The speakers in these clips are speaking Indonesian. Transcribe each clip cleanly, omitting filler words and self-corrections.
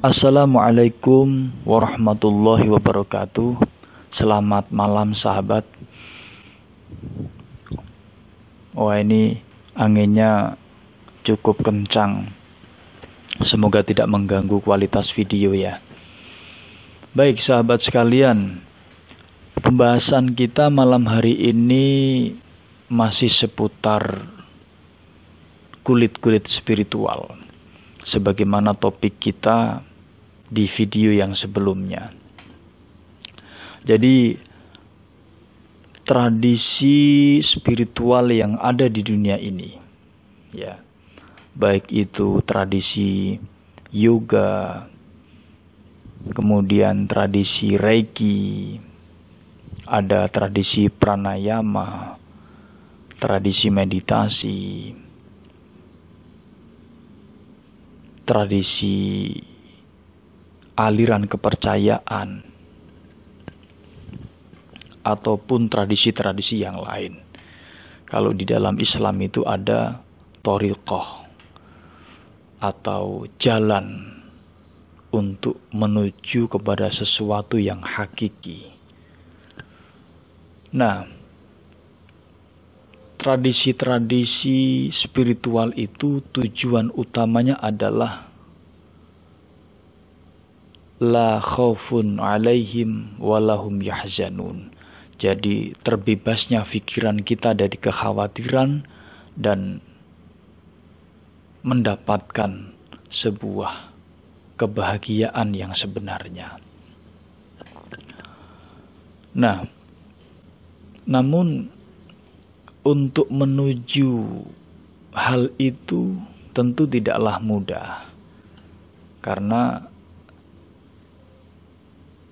Assalamualaikum warahmatullahi wabarakatuh. Selamat malam sahabat. Wah, ini anginnya cukup kencang. Semoga tidak mengganggu kualitas video ya. Baik sahabat sekalian, pembahasan kita malam hari ini masih seputar kulit-kulit spiritual, sebagaimana topik kita di video yang sebelumnya. Jadi tradisi spiritual yang ada di dunia ini, ya, baik itu tradisi yoga, kemudian tradisi reiki, ada tradisi pranayama, tradisi meditasi, tradisi aliran kepercayaan, ataupun tradisi-tradisi yang lain. Kalau di dalam Islam itu ada thariqah atau jalan untuk menuju kepada sesuatu yang hakiki. Nah, tradisi-tradisi spiritual itu tujuan utamanya adalah la khaufun alaihim walahum yahzanun. Jadi terbebasnya pikiran kita dari kekhawatiran dan mendapatkan sebuah kebahagiaan yang sebenarnya. Nah, namun untuk menuju hal itu tentu tidaklah mudah, karena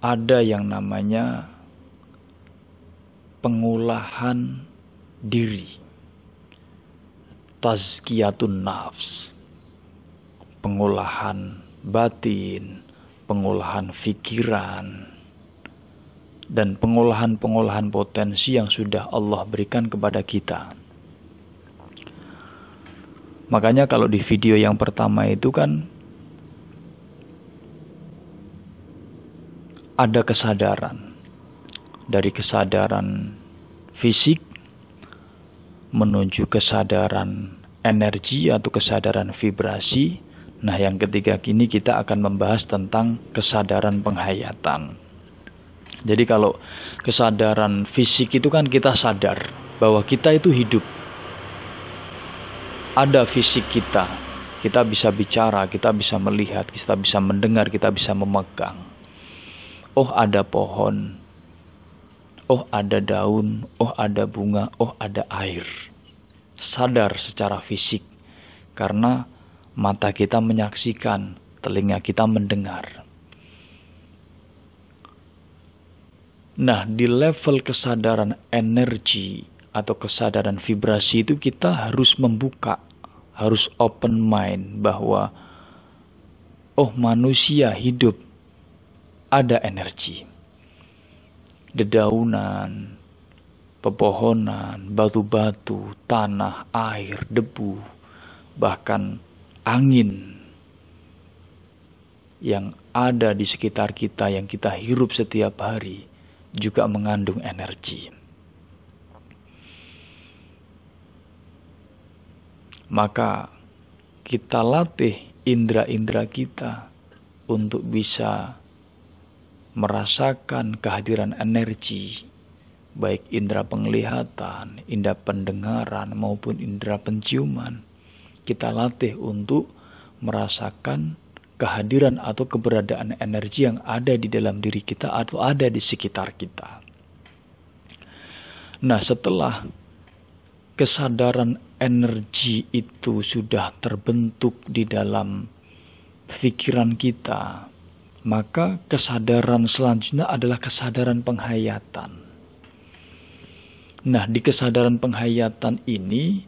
ada yang namanya pengolahan diri, tazkiyatun nafs, pengolahan batin, pengolahan pikiran, dan pengolahan-pengolahan potensi yang sudah Allah berikan kepada kita. Makanya kalau di video yang pertama itu kan ada kesadaran. Dari kesadaran fisik menuju kesadaran energi atau kesadaran vibrasi. Nah, yang ketiga kini kita akan membahas tentang kesadaran penghayatan. Jadi kalau kesadaran fisik itu kan kita sadar bahwa kita itu hidup. Ada fisik kita. Kita bisa bicara, kita bisa melihat, kita bisa mendengar, kita bisa memegang. Oh, ada pohon. Oh, ada daun. Oh, ada bunga. Oh, ada air. Sadar secara fisik. Karena mata kita menyaksikan, telinga kita mendengar. Nah, di level kesadaran energi atau kesadaran vibrasi itu kita harus membuka, harus open mind bahwa oh, manusia hidup ada energi. Dedaunan, pepohonan, batu-batu, tanah, air, debu, bahkan angin yang ada di sekitar kita yang kita hirup setiap hari juga mengandung energi. Maka kita latih indera-indera kita untuk bisa merasakan kehadiran energi, baik indera penglihatan, indera pendengaran maupun indera penciuman. Kita latih untuk merasakan kehadiran atau keberadaan energi yang ada di dalam diri kita atau ada di sekitar kita. Nah, setelah kesadaran energi itu sudah terbentuk di dalam pikiran kita, maka kesadaran selanjutnya adalah kesadaran penghayatan. Nah, di kesadaran penghayatan ini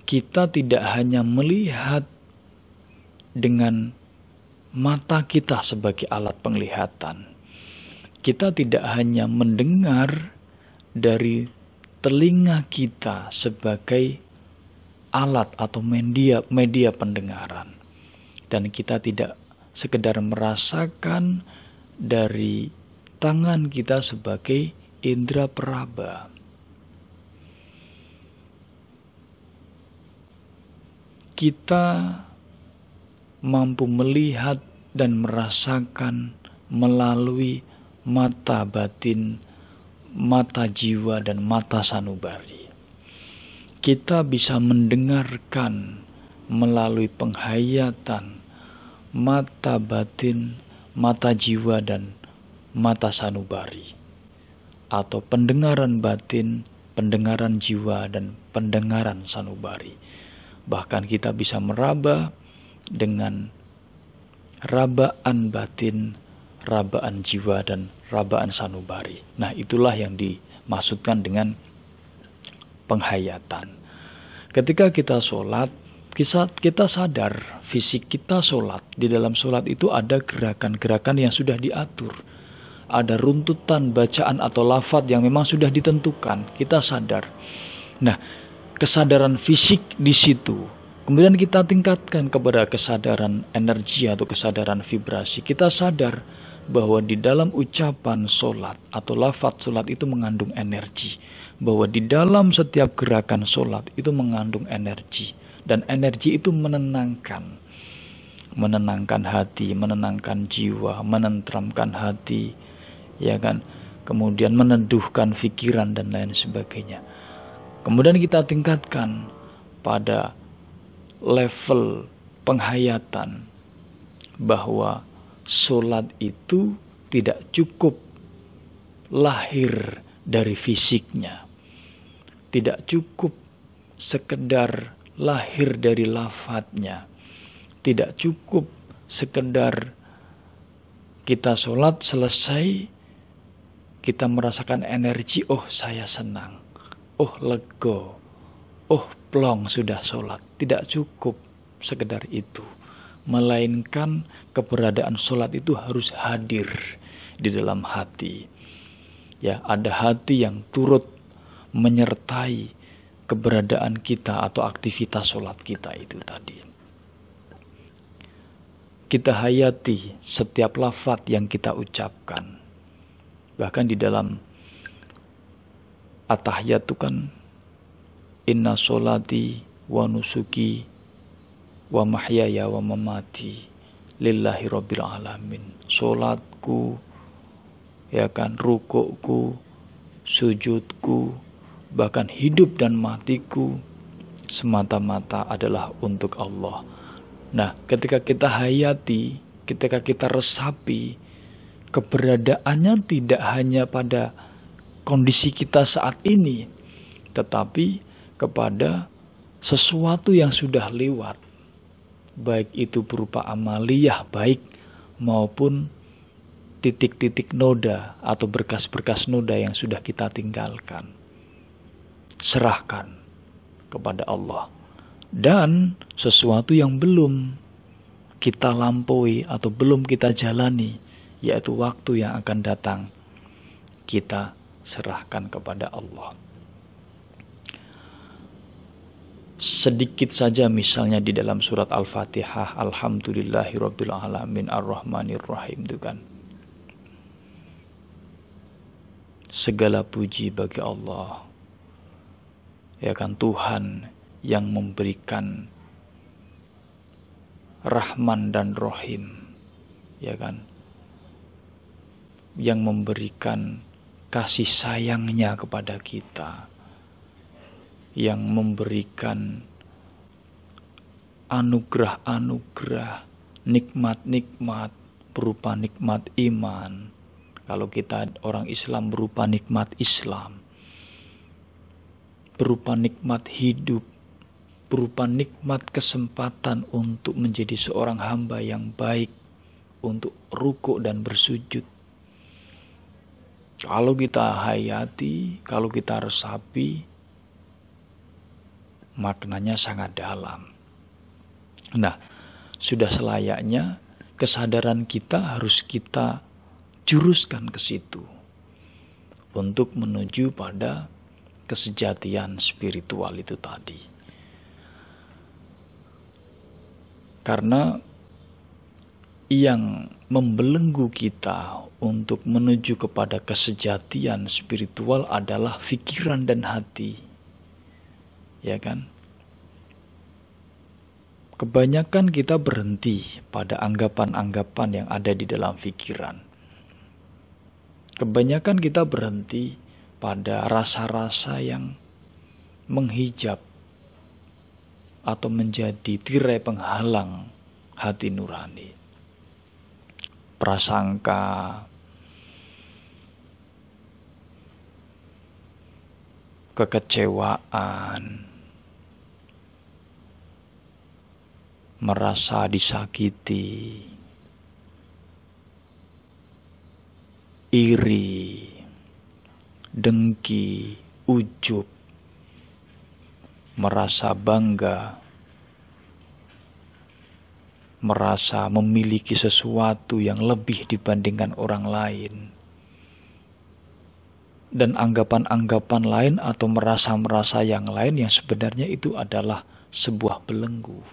kita tidak hanya melihat dengan mata kita sebagai alat penglihatan. Kita tidak hanya mendengar dari telinga kita sebagai alat atau media pendengaran. Dan kita tidak sekedar merasakan dari tangan kita sebagai indera peraba. Kita mampu melihat dan merasakan melalui mata batin, mata jiwa, dan mata sanubari. Kita bisa mendengarkan melalui penghayatan mata batin, mata jiwa, dan mata sanubari, atau pendengaran batin, pendengaran jiwa, dan pendengaran sanubari. Bahkan kita bisa meraba dengan rabaan batin, rabaan jiwa, dan rabaan sanubari. Nah, itulah yang dimaksudkan dengan penghayatan. Ketika kita sholat, kita sadar fisik kita sholat. Di dalam sholat itu ada gerakan-gerakan yang sudah diatur. Ada runtutan bacaan atau lafaz yang memang sudah ditentukan. Kita sadar. Nah, kesadaran fisik di situ. Kemudian kita tingkatkan kepada kesadaran energi atau kesadaran vibrasi. Kita sadar bahwa di dalam ucapan sholat atau lafaz sholat itu mengandung energi. Bahwa di dalam setiap gerakan sholat itu mengandung energi. Dan energi itu menenangkan. Menenangkan hati, menenangkan jiwa, menenteramkan hati. Ya kan? Kemudian meneduhkan pikiran dan lain sebagainya. Kemudian kita tingkatkan pada level penghayatan bahwa sholat itu tidak cukup lahir dari fisiknya, tidak cukup sekedar lahir dari lafadznya, tidak cukup sekedar kita sholat selesai kita merasakan energi, oh saya senang, oh lega, oh plong sudah sholat. Tidak cukup sekedar itu, melainkan keberadaan sholat itu harus hadir di dalam hati. Ya, ada hati yang turut menyertai keberadaan kita atau aktivitas sholat kita itu tadi. Kita hayati setiap lafaz yang kita ucapkan. Bahkan di dalam at-tahiyat itu kan inna sholati wa nusuki wa mahyaya wa mamati lillahi rabbil alamin. Sholatku, ya kan, rukukku, sujudku, bahkan hidup dan matiku semata-mata adalah untuk Allah. Nah, ketika kita hayati, ketika kita resapi, keberadaannya tidak hanya pada kondisi kita saat ini, tetapi kepada sesuatu yang sudah lewat, baik itu berupa amaliyah baik maupun titik-titik noda atau berkas-berkas noda yang sudah kita tinggalkan. Serahkan kepada Allah. Dan sesuatu yang belum kita lampaui atau belum kita jalani, yaitu waktu yang akan datang, kita serahkan kepada Allah. Sedikit saja misalnya di dalam surat Al-Fatihah, Alhamdulillahirabbil alamin Ar-Rahmanir-Rahim itu kan. Segala puji bagi Allah. Ya kan, Tuhan yang memberikan Rahman dan Rahim, ya kan, yang memberikan kasih sayangnya kepada kita, yang memberikan anugerah-anugerah, nikmat-nikmat berupa nikmat iman. Kalau kita orang Islam berupa nikmat Islam, berupa nikmat hidup, berupa nikmat kesempatan untuk menjadi seorang hamba yang baik, untuk rukuk dan bersujud. Kalau kita hayati, kalau kita resapi, maknanya sangat dalam. Nah, sudah selayaknya kesadaran kita harus kita juruskan ke situ untuk menuju pada kesejatian spiritual itu tadi. Karena yang membelenggu kita untuk menuju kepada kesejatian spiritual adalah pikiran dan hati. Ya kan? Kebanyakan kita berhenti pada anggapan-anggapan yang ada di dalam pikiran. Kebanyakan kita berhenti pada rasa-rasa yang menghijab atau menjadi tirai penghalang hati nurani. Prasangka, kekecewaan, merasa disakiti, iri, dengki, ujub, merasa bangga, merasa memiliki sesuatu yang lebih dibandingkan orang lain, dan anggapan-anggapan lain atau merasa-merasa yang lain yang sebenarnya itu adalah sebuah belenggu.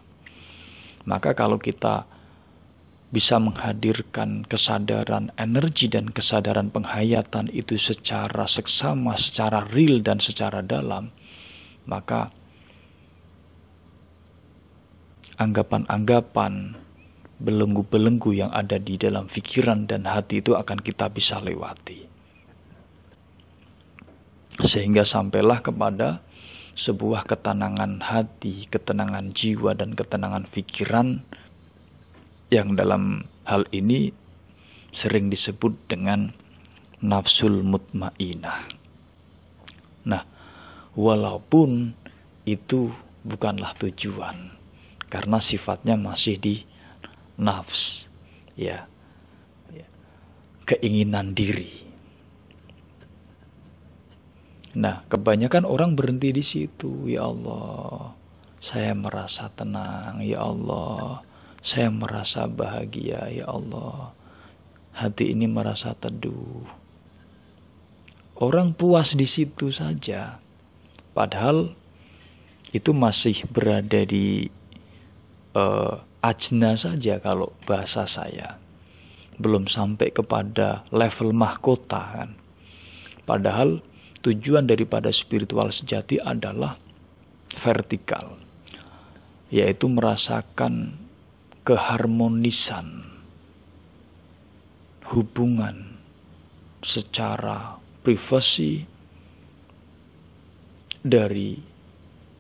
Maka kalau kita bisa menghadirkan kesadaran energi dan kesadaran penghayatan itu secara seksama, secara real dan secara dalam, maka anggapan-anggapan, belenggu-belenggu yang ada di dalam pikiran dan hati itu akan kita bisa lewati. Sehingga sampailah kepada sebuah ketenangan hati, ketenangan jiwa, dan ketenangan pikiran yang dalam hal ini sering disebut dengan nafsul mutmainah. Nah, walaupun itu bukanlah tujuan, karena sifatnya masih di nafs, ya, keinginan diri. Nah, kebanyakan orang berhenti di situ. Ya Allah, saya merasa tenang. Ya Allah, saya merasa bahagia. Ya Allah, hati ini merasa teduh. Orang puas di situ saja, padahal itu masih berada di ajna saja kalau bahasa saya. Belum sampai kepada level mahkota kan. Padahal tujuan daripada spiritual sejati adalah vertikal, yaitu merasakan keharmonisan hubungan secara privasi dari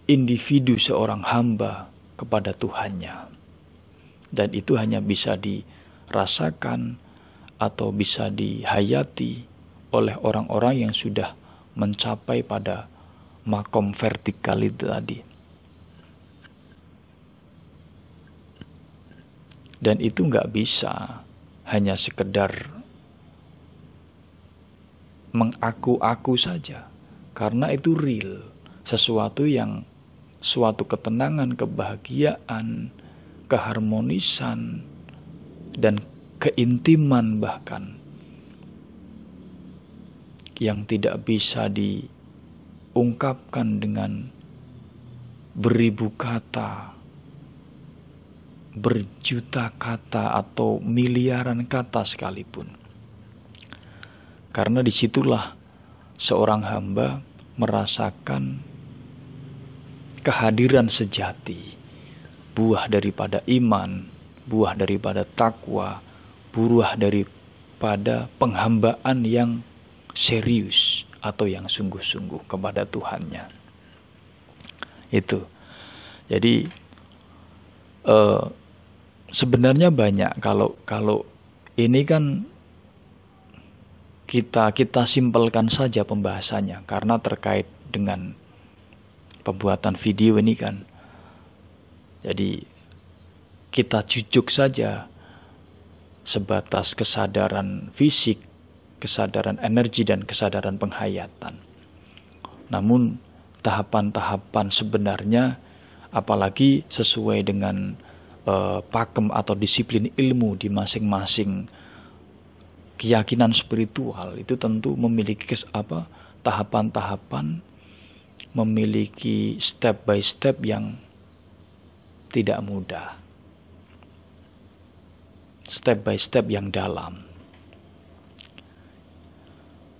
individu seorang hamba kepada Tuhannya. Dan itu hanya bisa dirasakan atau bisa dihayati oleh orang-orang yang sudah mencapai pada makom vertikal itu tadi. Dan itu nggak bisa hanya sekedar mengaku-aku saja, karena itu real, sesuatu yang suatu ketenangan, kebahagiaan, keharmonisan, dan keintiman bahkan yang tidak bisa diungkapkan dengan beribu kata, berjuta kata, atau miliaran kata sekalipun. Karena disitulah seorang hamba merasakan kehadiran sejati, buah daripada iman, buah daripada takwa, buah daripada penghambaan yang serius atau yang sungguh-sungguh kepada Tuhannya. Itu. Jadi sebenarnya banyak kalau ini kan kita simpelkan saja pembahasannya karena terkait dengan pembuatan video ini kan. Jadi kita jujuk saja sebatas kesadaran fisik, kesadaran energi, dan kesadaran penghayatan. Namun tahapan-tahapan sebenarnya, apalagi sesuai dengan pakem atau disiplin ilmu di masing-masing keyakinan spiritual, itu tentu memiliki tahapan-tahapan, memiliki step by step yang tidak mudah. step by step yang dalam.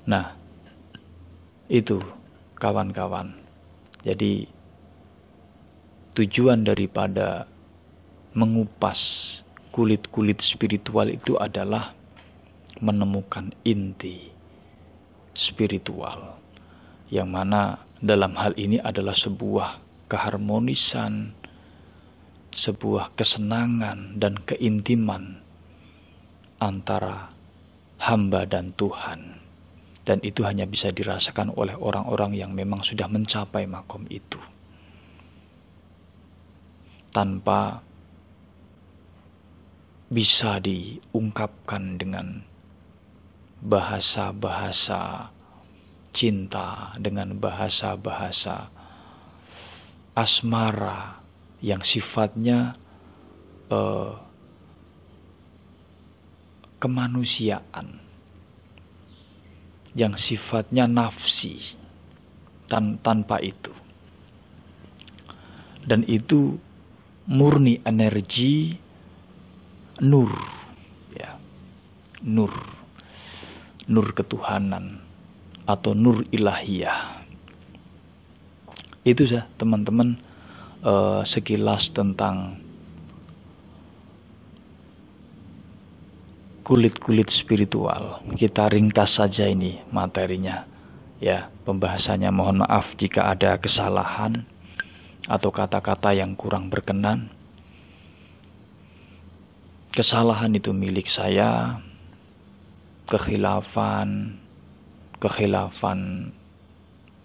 Nah, itu kawan-kawan. Jadi tujuan daripada mengupas kulit-kulit spiritual itu adalah menemukan inti spiritual, yang mana dalam hal ini adalah sebuah keharmonisan, sebuah kesenangan dan keintiman antara hamba dan Tuhan. Dan itu hanya bisa dirasakan oleh orang-orang yang memang sudah mencapai makom itu, tanpa bisa diungkapkan dengan bahasa-bahasa cinta, dengan bahasa-bahasa asmara yang sifatnya kemanusiaan, yang sifatnya nafsi, tanpa itu. Dan itu murni energi nur, ya, nur ketuhanan atau nur ilahiyah. Itu sah teman-teman, sekilas tentang kulit-kulit spiritual. Kita ringkas saja ini materinya, ya, pembahasannya. Mohon maaf jika ada kesalahan atau kata-kata yang kurang berkenan. Kesalahan itu milik saya, kekhilafan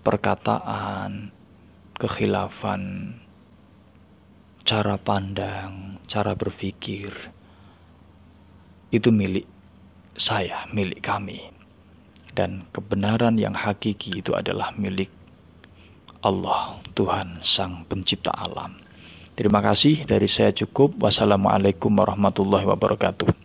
perkataan, kekhilafan cara pandang, cara berpikir, itu milik saya, milik kami. Dan kebenaran yang hakiki itu adalah milik Allah, Tuhan Sang Pencipta Alam. Terima kasih, dari saya cukup. Wassalamualaikum warahmatullahi wabarakatuh.